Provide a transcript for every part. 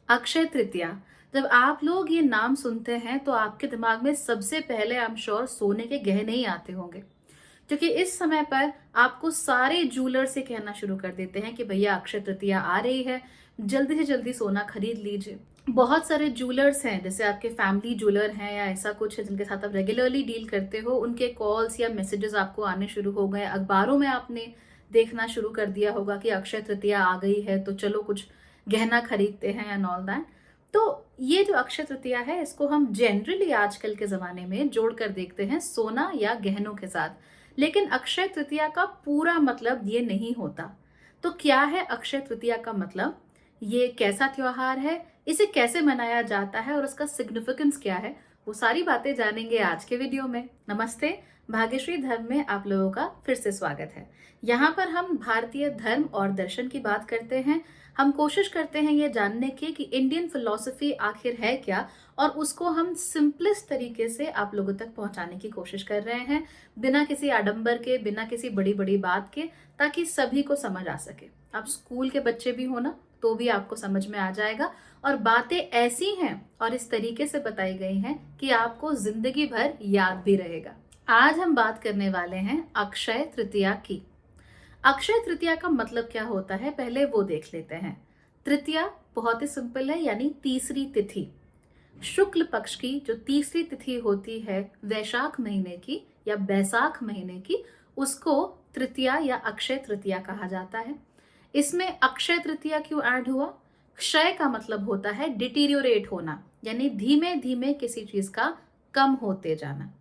अक्षय तृतीया। जब आप लोग ये नाम सुनते हैं तो आपके दिमाग में सबसे पहले आई एम श्योर सोने के गहने ही आते होंगे, क्योंकि इस समय पर आपको सारे जूलर से कहना शुरू कर देते हैं कि भैया अक्षय तृतीया आ रही है, जल्दी से जल्दी सोना खरीद लीजिए। बहुत सारे जूलर्स हैं, जैसे आपके फैमिली जूलर हैं या ऐसा कुछ है जिनके साथ आप रेगुलरली डील करते हो, उनके कॉल्स या मैसेजेस आपको आने शुरू हो गए। अखबारों में आपने देखना शुरू कर दिया होगा कि अक्षय तृतीया आ गई है तो चलो कुछ गहना खरीदते हैं एंड ऑल दैट। तो ये जो अक्षय तृतीया है, इसको हम जनरली आजकल के जमाने में जोड़कर देखते हैं सोना या गहनों के साथ। लेकिन अक्षय तृतीया का पूरा मतलब ये नहीं होता। तो क्या है अक्षय तृतीया का मतलब? ये कैसा त्योहार है, इसे कैसे मनाया जाता है और उसका सिग्निफिकेंस क्या है, वो सारी बातें जानेंगे आज के वीडियो में। नमस्ते, भाग्यश्री धर्म में आप लोगों का फिर से स्वागत है। यहाँ पर हम भारतीय धर्म और दर्शन की बात करते हैं। हम कोशिश करते हैं ये जानने की कि इंडियन फिलॉसफी आखिर है क्या, और उसको हम सिंपलेस्ट तरीके से आप लोगों तक पहुंचाने की कोशिश कर रहे हैं, बिना किसी आडंबर के, बिना किसी बड़ी बड़ी बात के, ताकि सभी को समझ आ सके। आप स्कूल के बच्चे भी हो ना, तो भी आपको समझ में आ जाएगा। और बातें ऐसी हैं और इस तरीके से बताई गई हैं कि आपको जिंदगी भर याद भी रहेगा। आज हम बात करने वाले हैं अक्षय तृतीया की। अक्षय तृतीया का मतलब क्या होता है, पहले वो देख लेते हैं। तृतीया बहुत ही सिंपल है, यानी तीसरी तिथि। शुक्ल पक्ष की जो तीसरी तिथि होती है वैशाख महीने की या बैसाख महीने की, उसको तृतीया या अक्षय तृतीया कहा जाता है। इसमें अक्षय तृतीया क्यों ऐड हुआ? क्षय का मतलब होता है डिटीरियोरेट होना, यानी धीमे धीमे किसी चीज का कम होते जाना।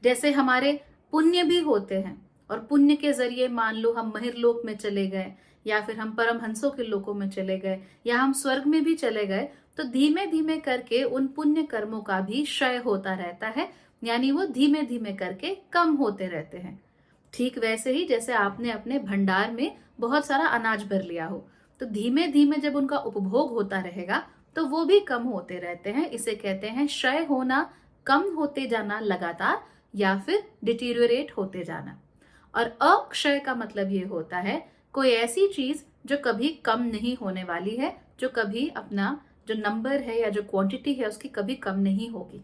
जैसे हमारे पुण्य भी होते हैं, और पुण्य के जरिए मान लो हम महिर्लोक में चले गए, या फिर हम परमहंसों के लोकों में चले गए, या हम स्वर्ग में भी चले गए, तो धीमे धीमे करके उन पुण्य कर्मों का भी क्षय होता रहता है, यानी वो धीमे धीमे करके कम होते रहते हैं। ठीक वैसे ही जैसे आपने अपने भंडार में बहुत सारा अनाज भर लिया हो, तो धीमे धीमे जब उनका उपभोग होता रहेगा तो वो भी कम होते रहते हैं। इसे कहते हैं क्षय होना, कम होते जाना लगातार, या फिर डिटीरियोरेट होते जाना। और अक्षय का मतलब ये होता है कोई ऐसी चीज जो कभी कम नहीं होने वाली है, जो कभी अपना जो नंबर है या जो क्वांटिटी है उसकी कभी कम नहीं होगी।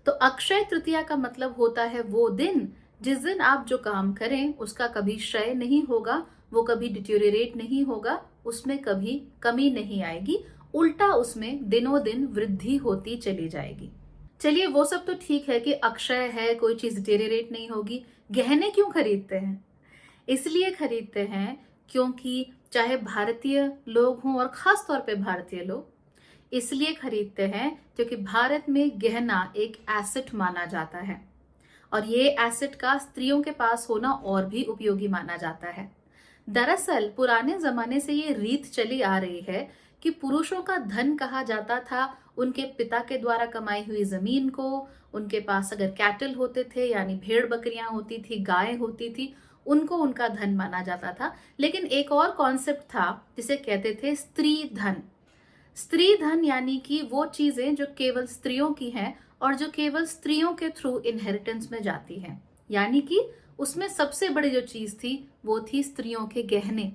तो अक्षय तृतीया का मतलब होता है वो दिन जिस दिन आप जो काम करें उसका कभी क्षय नहीं होगा, वो कभी डिटेरियोरेट नहीं होगा, उसमें कभी कमी नहीं आएगी, उल्टा उसमें दिनों दिन वृद्धि होती चली जाएगी। चलिए वो सब तो ठीक है कि अक्षय है, कोई चीज डिटेरियोरेट नहीं होगी। गहने क्यों खरीदते हैं? इसलिए खरीदते हैं क्योंकि चाहे भारतीय लोग हों, और खास तौर पे भारतीय लोग इसलिए खरीदते हैं क्योंकि भारत में गहना एक एसेट माना जाता है, और ये एसेट का स्त्रियों के पास होना और भी उपयोगी माना जाता है। दरअसल पुराने जमाने से ये रीत चली आ रही है कि पुरुषों का धन कहा जाता था उनके पिता के द्वारा कमाई हुई जमीन को। उनके पास अगर कैटल होते थे, यानी भेड़ बकरियां होती थी, गायें होती थी, उनको उनका धन माना जाता था। लेकिन एक और कॉन्सेप्ट था जिसे कहते थे स्त्री धन। स्त्री धन यानी कि वो चीजें जो केवल स्त्रियों की हैं और जो केवल स्त्रियों के थ्रू इनहेरिटेंस में जाती हैं, यानी कि उसमें सबसे बड़ी जो चीज थी वो थी स्त्रियों के गहने,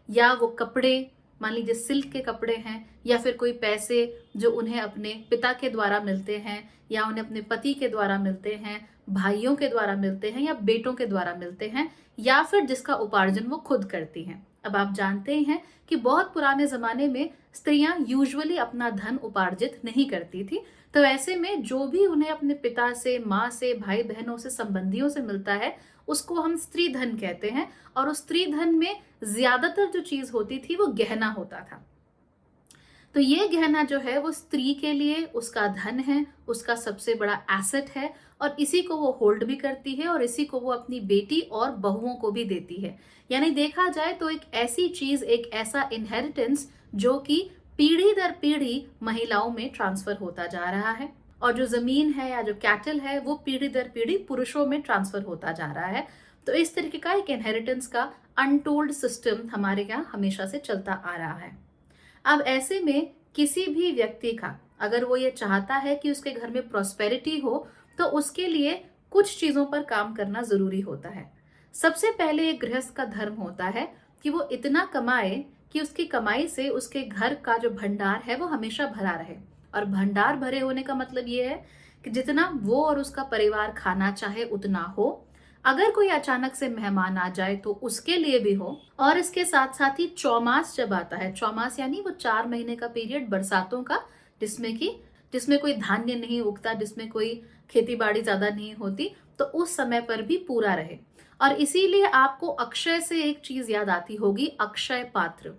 या वो कपड़े, मान लीजिए सिल्क के कपड़े हैं, या फिर कोई पैसे जो उन्हें अपने पिता के द्वारा मिलते हैं, या उन्हें अपने पति के द्वारा मिलते हैं, भाइयों के द्वारा मिलते हैं, या बेटों के द्वारा मिलते हैं, या फिर जिसका उपार्जन वो खुद करती हैं। अब आप जानते ही हैं कि बहुत पुराने जमाने में स्त्रियां यूजुअली अपना धन उपार्जित नहीं करती थी। तो ऐसे में जो भी उन्हें अपने पिता से, माँ से, भाई बहनों से, संबंधियों से मिलता है उसको हम स्त्री धन कहते हैं। और उस स्त्री धन में ज्यादातर जो चीज होती थी वो गहना होता था। तो ये गहना जो है वो स्त्री के लिए उसका धन है, उसका सबसे बड़ा एसेट है, और इसी को वो होल्ड भी करती है, और इसी को वो अपनी बेटी और बहुओं को भी देती है। यानी देखा जाए तो एक ऐसी चीज, एक ऐसा इनहेरिटेंस जो कि पीढ़ी दर पीढ़ी महिलाओं में ट्रांसफर होता जा रहा है। और जो जमीन है या जो कैटल है वो पीढ़ी दर पीढ़ी पुरुषों में ट्रांसफर होता जा रहा है। तो इस तरीके का एक इनहेरिटेंस का अनटोल्ड सिस्टम हमारे यहाँ हमेशा से चलता आ रहा है। अब ऐसे में किसी भी व्यक्ति का अगर वो ये चाहता है कि उसके घर में प्रॉस्पेरिटी हो, तो उसके लिए कुछ चीजों पर काम करना जरूरी होता है। सबसे पहले एक गृहस्थ का धर्म होता है कि वो इतना कमाए कि उसकी कमाई से उसके घर का जो भंडार है वो हमेशा भरा रहे। और भंडार भरे होने का मतलब ये है कि जितना वो और उसका परिवार खाना चाहे उतना हो, अगर कोई अचानक से मेहमान आ जाए तो उसके लिए भी हो। और इसके साथ साथ ही चौमास जब आता है, चौमास यानी वो 4 महीने का पीरियड बरसातों का, जिसमें कोई धान्य नहीं उगता, जिसमें कोई खेती बाड़ी ज्यादा नहीं होती, तो उस समय पर भी पूरा रहे। और इसीलिए आपको अक्षय से एक चीज याद आती होगी, अक्षय पात्र।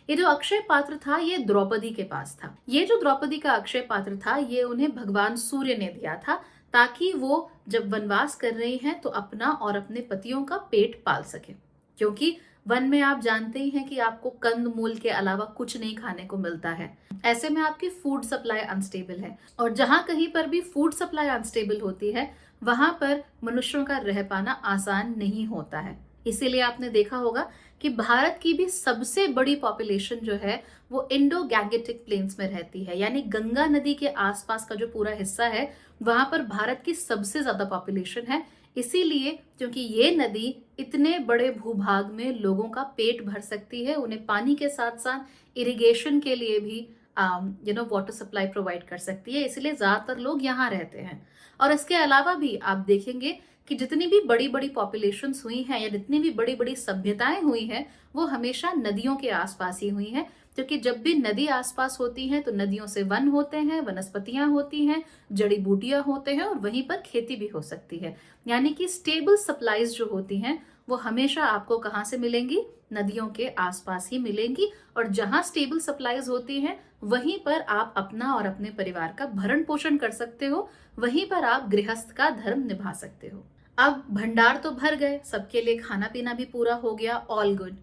ये जो अक्षय पात्र था ये द्रौपदी के पास था। ये जो द्रौपदी का अक्षय पात्र था ये उन्हें भगवान सूर्य ने दिया था, ताकि वो जब वनवास कर रही हैं तो अपना और अपने पतियों का पेट पाल सके। क्योंकि वन में आप जानते ही हैं कि आपको कंद मूल के अलावा कुछ नहीं खाने को मिलता है। ऐसे में आपकी फूड सप्लाई अनस्टेबल है, और जहां कहीं पर भी फूड सप्लाई अनस्टेबल होती है वहां पर मनुष्यों का रह पाना आसान नहीं होता है। इसीलिए आपने देखा होगा कि भारत की भी सबसे बड़ी पॉपुलेशन जो है वो इंडो गैंगेटिक प्लेन्स में रहती है, यानी गंगा नदी के आसपास का जो पूरा हिस्सा है वहां पर भारत की सबसे ज्यादा पॉपुलेशन है। इसीलिए क्योंकि ये नदी इतने बड़े भूभाग में लोगों का पेट भर सकती है, उन्हें पानी के साथ साथ इरिगेशन के लिए भी वाटर सप्लाई प्रोवाइड कर सकती है, इसलिए ज्यादातर लोग यहाँ रहते हैं। और इसके अलावा भी आप देखेंगे कि जितनी भी बड़ी बड़ी पॉपुलेशंस हुई हैं या जितनी भी बड़ी बड़ी सभ्यताएं हुई हैं वो हमेशा नदियों के आसपास ही हुई हैं। क्योंकि जब भी नदी आसपास होती है तो नदियों से वन होते हैं, वनस्पतियां होती हैं, जड़ी बूटियां होते हैं, और वहीं पर खेती भी हो सकती है। यानी कि स्टेबल सप्लाईज जो होती हैं वो हमेशा आपको कहाँ से मिलेंगी? नदियों के आसपास ही मिलेंगी। और जहां स्टेबल सप्लाईज होती हैं वहीं पर आप अपना और अपने परिवार का भरण पोषण कर सकते हो, वहीं पर आप गृहस्थ का धर्म निभा सकते हो। अब भंडार तो भर गए, सबके लिए खाना पीना भी पूरा हो गया, ऑल गुड।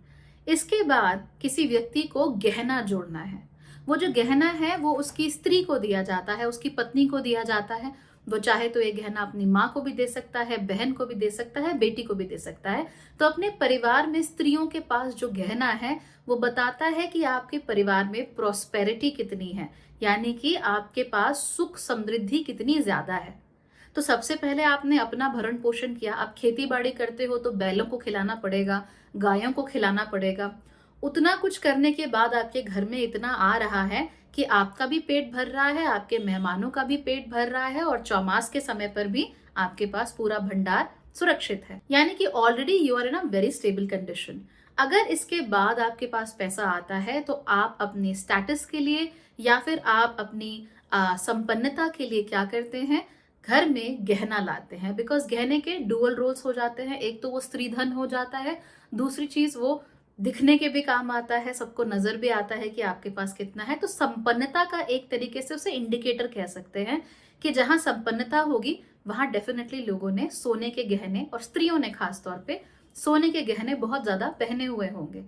इसके बाद किसी व्यक्ति को गहना जोड़ना है। वो जो गहना है वो उसकी स्त्री को दिया जाता है, उसकी पत्नी को दिया जाता है। वो चाहे तो ये गहना अपनी माँ को भी दे सकता है, बहन को भी दे सकता है, बेटी को भी दे सकता है। तो अपने परिवार में स्त्रियों के पास जो गहना है वो बताता है कि आपके परिवार में प्रॉस्पेरिटी कितनी है, यानी कि आपके पास सुख समृद्धि कितनी ज्यादा है। तो सबसे पहले आपने अपना भरण पोषण किया। आप खेती बाड़ी करते हो तो बैलों को खिलाना पड़ेगा, गायों को खिलाना पड़ेगा। उतना कुछ करने के बाद आपके घर में इतना आ रहा है कि आपका भी पेट भर रहा है, आपके मेहमानों का भी पेट भर रहा है, और चौमास के समय पर भी आपके पास पूरा भंडार सुरक्षित है। यानी कि already you are in a very stable condition. अगर इसके बाद आपके पास पैसा आता है तो आप अपने स्टेटस के लिए या फिर आप अपनी संपन्नता के लिए क्या करते हैं? घर में गहना लाते हैं। बिकॉज गहने के डुअल रोल्स हो जाते हैं, एक तो वो स्त्री धन हो जाता है, दूसरी चीज वो दिखने के भी काम आता है, सबको नजर भी आता है कि आपके पास कितना है। तो संपन्नता का एक तरीके से उसे इंडिकेटर कह सकते हैं कि जहां संपन्नता होगी वहां डेफिनेटली लोगों ने सोने के गहने, और स्त्रियों ने खास तौर पे सोने के गहने बहुत ज्यादा पहने हुए होंगे।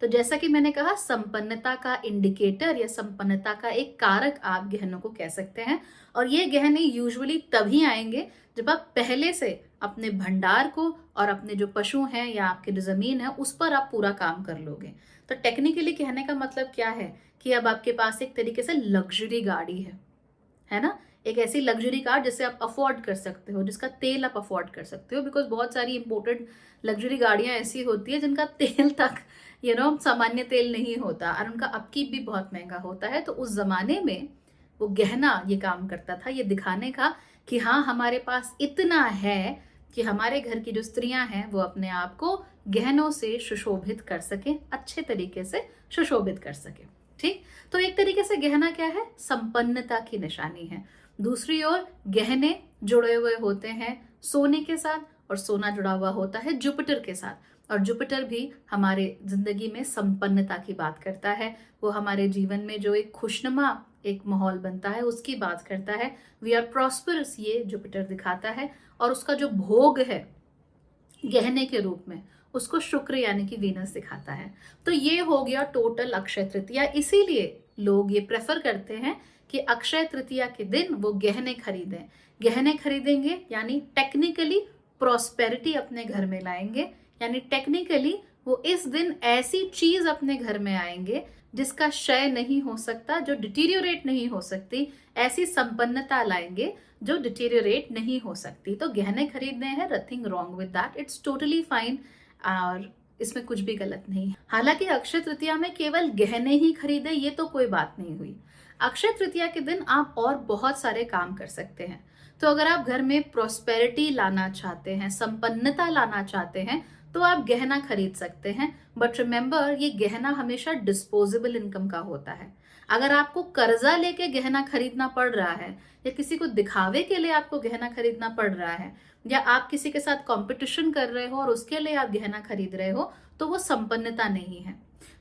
तो जैसा कि मैंने कहा, संपन्नता का इंडिकेटर या संपन्नता का एक कारक आप गहनों को कह सकते हैं। और ये गहने यूजुअली तभी आएंगे जब आप पहले से अपने भंडार को और अपने जो पशु हैं या आपकी जो जमीन है उस पर आप पूरा काम कर लोगे। तो टेक्निकली कहने का मतलब क्या है कि अब आपके पास एक तरीके से लग्जरी गाड़ी है ना? एक ऐसी लग्जरी कार जिसे आप अफोर्ड कर सकते हो, जिसका तेल आप अफोर्ड कर सकते हो। बिकॉज बहुत सारी इंपोर्टेड लग्जरी गाड़ियां ऐसी होती है जिनका तेल तक सामान्य तेल नहीं होता, और उनका अपकीप भी बहुत महंगा होता है। तो उस जमाने में वो गहना ये काम करता था, ये दिखाने का कि हाँ, हमारे पास इतना है कि हमारे घर की जो स्त्रियां हैं वो अपने आप को गहनों से सुशोभित कर सके, अच्छे तरीके से सुशोभित कर सके। ठीक, तो एक तरीके से गहना क्या है? संपन्नता की निशानी है। दूसरी ओर गहने जुड़े हुए होते हैं सोने के साथ, और सोना जुड़ा हुआ होता है जुपिटर के साथ। और जुपिटर भी हमारे जिंदगी में संपन्नता की बात करता है। वो हमारे जीवन में जो एक खुशनुमा एक माहौल बनता है उसकी बात करता है। वी आर प्रॉस्परस, ये जुपिटर दिखाता है। और उसका जो भोग है गहने के रूप में, उसको शुक्र यानी कि वीनस दिखाता है। तो ये हो गया टोटल अक्षय तृतीया। इसीलिए लोग ये प्रेफर करते हैं कि अक्षय तृतीया के दिन वो गहने खरीदें। गहने खरीदेंगे यानी टेक्निकली प्रॉस्पेरिटी अपने घर में लाएंगे, यानी टेक्निकली वो इस दिन ऐसी चीज अपने घर में आएंगे जिसका क्षय नहीं हो सकता, जो डिटीरियोरेट नहीं हो सकती। ऐसी संपन्नता लाएंगे जो डिटीरियोरेट नहीं हो सकती। तो गहने खरीदने हैं, nothing wrong with that, it's totally fine. और इसमें कुछ भी गलत नहीं है। हालांकि अक्षय तृतीया में केवल गहने ही खरीदे ये तो कोई बात नहीं हुई। अक्षय तृतीया के दिन आप और बहुत सारे काम कर सकते हैं। तो अगर आप घर में प्रॉस्पेरिटी लाना चाहते हैं, संपन्नता लाना चाहते हैं, तो आप गहना खरीद सकते हैं। बट रिमेंबर, ये गहना हमेशा डिस्पोजेबल इनकम का होता है। अगर आपको कर्जा लेके गहना खरीदना पड़ रहा है, या किसी को दिखावे के लिए आपको गहना खरीदना पड़ रहा है, या आप किसी के साथ कंपटीशन कर रहे हो और उसके लिए आप गहना खरीद रहे हो, तो वो संपन्नता नहीं है।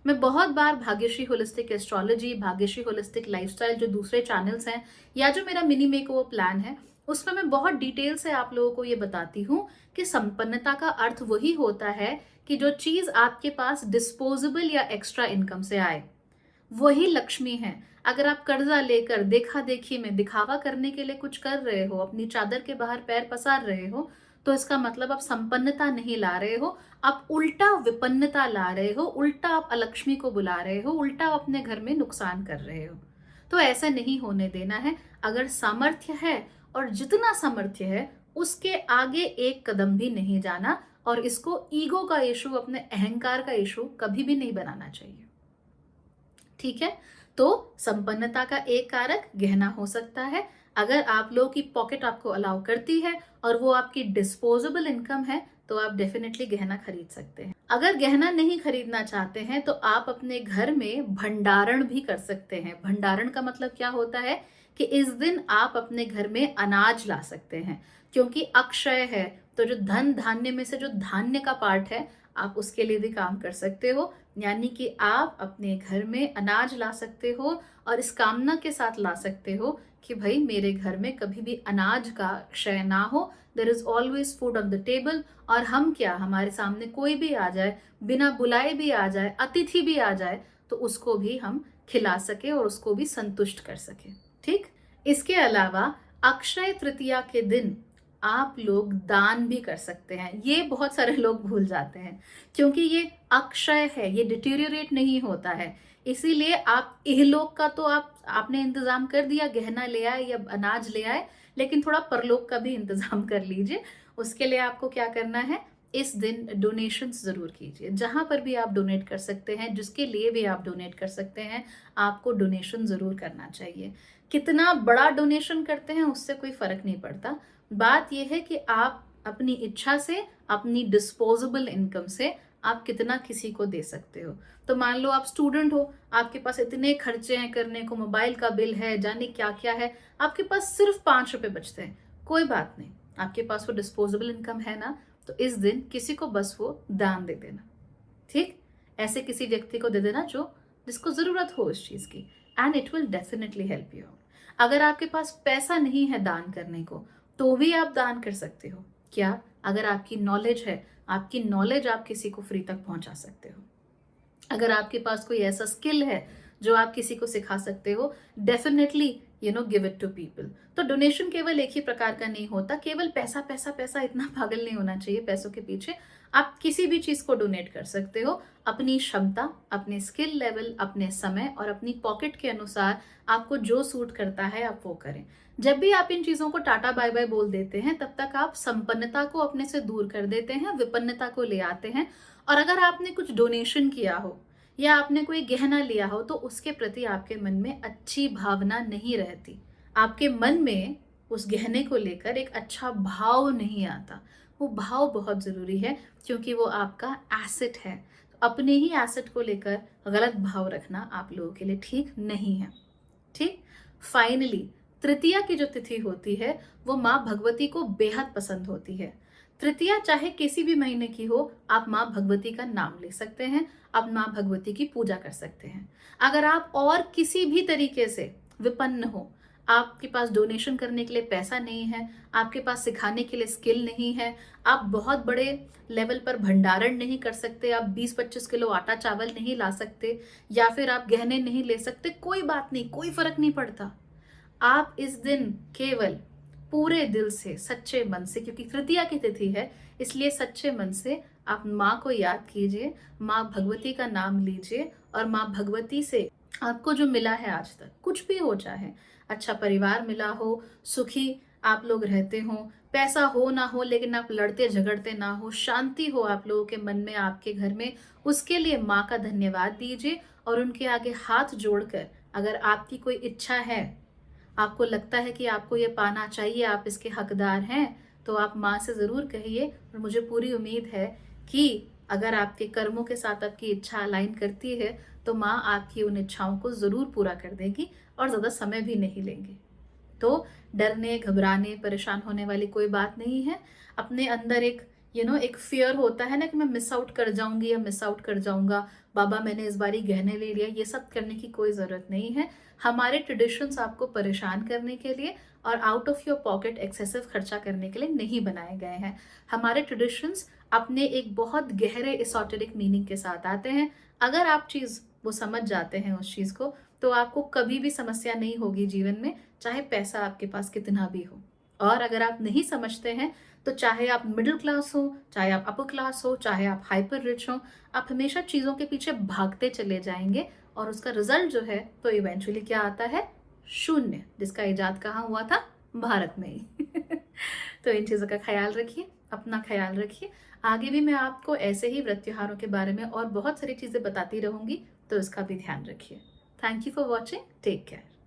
मैं बहुत बार Bhagyashree holistic astrology, Bhagyashree holistic lifestyle जो दूसरे चैनल्स हैं, या जो मेरा मिनी मेकओवर प्लान है, उसमें मैं बहुत डिटेल से आप लोगों को ये बताती हूँ कि संपन्नता का अर्थ वही होता है कि जो चीज आपके पास डिस्पोजेबल या एक्स्ट्रा इनकम से आए, वही लक्ष्मी है। अगर आप कर्जा लेकर देखा देखी में दिखावा करने के लिए कुछ कर रहे हो, अपनी चादर के बाहर पैर पसार रहे हो, तो इसका मतलब आप संपन्नता नहीं ला रहे हो, आप उल्टा विपन्नता ला रहे हो, उल्टा आप अलक्ष्मी को बुला रहे हो, उल्टा आप अपने घर में नुकसान कर रहे हो। तो ऐसा नहीं होने देना है। अगर सामर्थ्य है, और जितना सामर्थ्य है उसके आगे एक कदम भी नहीं जाना, और इसको ईगो का इशू, अपने अहंकार का इशू कभी भी नहीं बनाना चाहिए। ठीक है, तो संपन्नता का एक कारक गहना हो सकता है। अगर आप लोगों की पॉकेट आपको अलाउ करती है और वो आपकी डिस्पोजेबल इनकम है, तो आप डेफिनेटली गहना खरीद सकते हैं। अगर गहना नहीं खरीदना चाहते हैं, तो आप अपने घर में भंडारण भी कर सकते हैं। भंडारण का मतलब क्या होता है कि इस दिन आप अपने घर में अनाज ला सकते हैं, क्योंकि अक्षय है, तो जो धन धान्य में से जो धान्य का पार्ट है, आप उसके लिए भी काम कर सकते हो। यानी कि आप अपने घर में अनाज ला सकते हो, और इस कामना के साथ ला सकते हो कि भाई मेरे घर में कभी भी अनाज का क्षय ना हो, there is always food on the table. और हम क्या, हमारे सामने कोई भी आ जाए, बिना बुलाए भी आ जाए, अतिथि भी आ जाए, तो उसको भी हम खिला सके और उसको भी संतुष्ट कर सके। ठीक, इसके अलावा अक्षय तृतीया के दिन आप लोग दान भी कर सकते हैं। ये बहुत सारे लोग भूल जाते हैं, क्योंकि ये अक्षय है, ये डिटीरियोरेट नहीं होता है। इसीलिए आप इहलोक का तो आपने इंतजाम कर दिया, गहना ले आए या अनाज ले आए, लेकिन थोड़ा परलोक का भी इंतजाम कर लीजिए। उसके लिए आपको क्या करना है, इस दिन डोनेशंस जरूर कीजिए। जहां पर भी आप डोनेट कर सकते हैं, जिसके लिए भी आप डोनेट कर सकते हैं, आपको डोनेशन जरूर करना चाहिए। कितना बड़ा डोनेशन करते हैं उससे कोई फर्क नहीं पड़ता। बात यह है कि आप अपनी इच्छा से, अपनी डिस्पोजेबल इनकम से आप कितना किसी को दे सकते हो। तो मान लो आप स्टूडेंट हो, आपके पास इतने खर्चे हैं करने को, मोबाइल का बिल है, जाने क्या क्या है, आपके पास सिर्फ 5 रुपए बचते हैं, कोई बात नहीं, आपके पास वो डिस्पोजेबल इनकम है ना, तो इस दिन किसी को बस वो दान दे देना। ठीक, ऐसे किसी व्यक्ति को दे देना जो जिसको जरूरत हो इस चीज की, and it will definitely help you out. अगर आपके पास पैसा नहीं है दान करने को, तो भी आप दान कर सकते हो। क्या, अगर आपकी नॉलेज है, आपकी नॉलेज आप किसी को फ्री तक पहुंचा सकते हो। अगर आपके पास कोई ऐसा स्किल है जो आप किसी को सिखा सकते हो, definitely give it to people. तो डोनेशन केवल एक ही प्रकार का नहीं होता, केवल पैसा पैसा पैसा, इतना पागल नहीं होना चाहिए पैसों के पीछे। आप किसी भी चीज को डोनेट कर सकते हो, अपनी क्षमता, अपने स्किल लेवल, अपने समय और अपनी पॉकेट के अनुसार आपको जो सूट करता है आप वो करें। जब भी आप इन चीजों को टाटा बाय बाय बोल देते हैं, तब तक आप संपन्नता को अपने से दूर कर देते हैं, विपन्नता को ले आते हैं। और अगर आपने कुछ डोनेशन किया हो या आपने कोई गहना लिया हो, तो उसके प्रति आपके मन में अच्छी भावना नहीं रहती, आपके मन में उस गहने को लेकर एक अच्छा भाव नहीं आता। वो भाव बहुत जरूरी है, क्योंकि वो आपका एसेट है। तो अपने ही एसेट को लेकर गलत भाव रखना आप लोगों के लिए ठीक नहीं है। ठीक, फाइनली तृतीया की जो तिथि होती है, वो माँ भगवती को बेहद पसंद होती है। तृतीया चाहे किसी भी महीने की हो, आप माँ भगवती का नाम ले सकते हैं, आप माँ भगवती की पूजा कर सकते हैं। अगर आप और किसी भी तरीके से विपन्न हो, आपके पास डोनेशन करने के लिए पैसा नहीं है, आपके पास सिखाने के लिए स्किल नहीं है, आप बहुत बड़े लेवल पर भंडारण नहीं कर सकते, आप 20-25 किलो आटा चावल नहीं ला सकते, या फिर आप गहने नहीं ले सकते, कोई बात नहीं, कोई फर्क नहीं पड़ता। आप इस दिन केवल पूरे दिल से, सच्चे मन से, क्योंकि तृतीया की तिथि है, इसलिए सच्चे मन से आप माँ को याद कीजिए, माँ भगवती का नाम लीजिए, और माँ भगवती से आपको जो मिला है आज तक, कुछ भी हो, चाहे अच्छा परिवार मिला हो, सुखी आप लोग रहते हो, पैसा हो ना हो लेकिन आप लड़ते झगड़ते ना हो, शांति हो आप लोगों के मन में, आपके घर में, उसके लिए माँ का धन्यवाद दीजिए और उनके आगे हाथ जोड़कर अगर आपकी कोई इच्छा है, आपको लगता है कि आपको ये पाना चाहिए, आप इसके हकदार हैं, तो आप माँ से ज़रूर कहिए और मुझे पूरी उम्मीद है कि अगर आपके कर्मों के साथ आपकी इच्छा अलाइन करती है, तो माँ आपकी उन इच्छाओं को ज़रूर पूरा कर देगी और ज़्यादा समय भी नहीं लेंगी। तो डरने, घबराने, परेशान होने वाली कोई बात नहीं है। अपने अंदर एक एक फ़ियर होता है ना कि मैं मिस आउट कर जाऊँगी या मिस आउट कर जाऊँगा, बाबा मैंने इस बारी गहने ले लिया, ये सब करने की कोई ज़रूरत नहीं है। हमारे ट्रेडिशंस आपको परेशान करने के लिए और out of your pocket excessive खर्चा करने के लिए नहीं बनाए गए हैं। हमारे ट्रेडिशंस अपने एक बहुत गहरे एसोटेरिक मीनिंग के साथ आते हैं। अगर आप वो समझ जाते हैं उस चीज़ को, तो आपको कभी भी समस्या नहीं होगी जीवन में, चाहे पैसा आपके पास कितना भी हो। और अगर आप नहीं समझते हैं, तो चाहे आप मिडिल क्लास हो, चाहे आप अपर क्लास हो, चाहे आप हाइपर रिच हो, आप हमेशा चीज़ों के पीछे भागते चले जाएँगे और उसका रिज़ल्ट जो है, तो इवेंचुअली क्या आता है? शून्य, जिसका इजाद कहाँ हुआ था? भारत में ही। तो इन चीज़ों का ख़्याल रखिए, अपना ख़्याल रखिए। आगे भी मैं आपको ऐसे ही व्रत त्योहारों के बारे में और बहुत सारी चीज़ें बताती रहूँगी, तो इसका भी ध्यान रखिए। Thank you for watching. Take care.